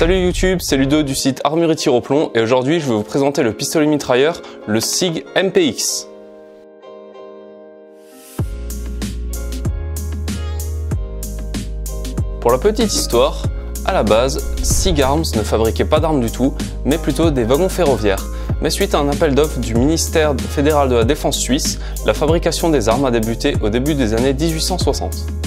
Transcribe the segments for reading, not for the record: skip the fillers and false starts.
Salut YouTube, c'est Ludo du site Armurerie Tir au Plomb et aujourd'hui je vais vous présenter le pistolet mitrailleur, le SIG MPX. Pour la petite histoire, à la base, SIG Arms ne fabriquait pas d'armes du tout, mais plutôt des wagons ferroviaires. Mais suite à un appel d'offres du ministère fédéral de la Défense suisse, la fabrication des armes a débuté au début des années 1860.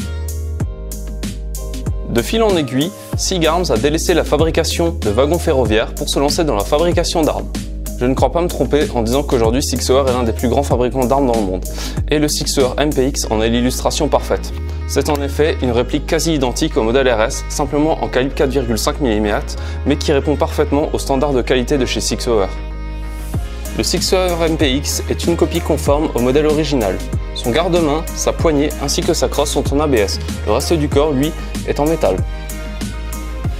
De fil en aiguille, SIG Arms a délaissé la fabrication de wagons ferroviaires pour se lancer dans la fabrication d'armes. Je ne crois pas me tromper en disant qu'aujourd'hui Sig Sauer est l'un des plus grands fabricants d'armes dans le monde, et le Sig Sauer MPX en est l'illustration parfaite. C'est en effet une réplique quasi identique au modèle RS, simplement en calibre 4,5 mm, mais qui répond parfaitement aux standards de qualité de chez Sig Sauer. Le Sig Sauer MPX est une copie conforme au modèle original. Son garde-main, sa poignée ainsi que sa crosse sont en ABS, le reste du corps, lui, est en métal.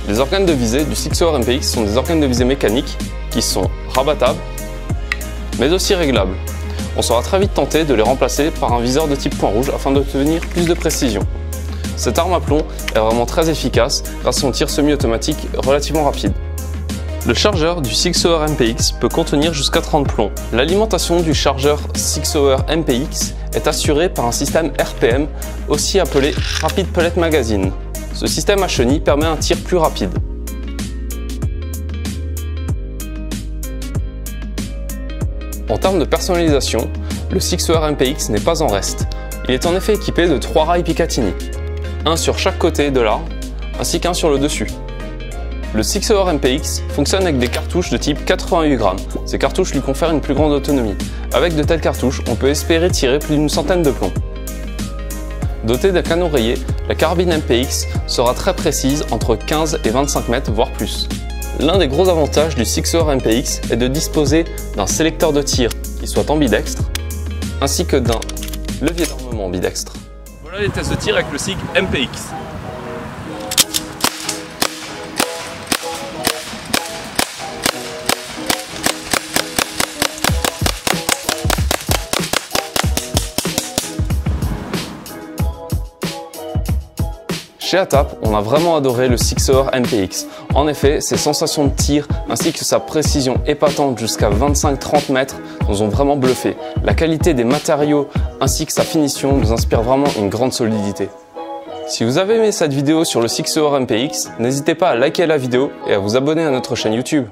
Les organes de visée du Sig Sauer MPX sont des organes de visée mécaniques qui sont rabattables, mais aussi réglables. On sera très vite tenté de les remplacer par un viseur de type point rouge afin d'obtenir plus de précision. Cette arme à plomb est vraiment très efficace grâce à son tir semi-automatique relativement rapide. Le chargeur du Sig Sauer MPX peut contenir jusqu'à 30 plombs. L'alimentation du chargeur Sig Sauer MPX est assurée par un système RPM, aussi appelé Rapid Pellet Magazine. Ce système à chenilles permet un tir plus rapide. En termes de personnalisation, le Sig Sauer MPX n'est pas en reste. Il est en effet équipé de 3 rails Picatinny, un sur chaque côté de l'arme, ainsi qu'un sur le dessus. Le Sig Sauer MPX fonctionne avec des cartouches de type 88 grammes. Ces cartouches lui confèrent une plus grande autonomie. Avec de telles cartouches, on peut espérer tirer plus d'une centaine de plombs. Dotée d'un canon rayé, la carabine MPX sera très précise entre 15 et 25 mètres, voire plus. L'un des gros avantages du Sig Sauer MPX est de disposer d'un sélecteur de tir qui soit ambidextre, ainsi que d'un levier d'armement ambidextre. Voilà les tests de tir avec le SIG MPX. Chez ATAP, on a vraiment adoré le Sig Sauer MPX. En effet, ses sensations de tir ainsi que sa précision épatante jusqu'à 25-30 mètres nous ont vraiment bluffé. La qualité des matériaux ainsi que sa finition nous inspire vraiment une grande solidité. Si vous avez aimé cette vidéo sur le Sig Sauer MPX, n'hésitez pas à liker la vidéo et à vous abonner à notre chaîne YouTube.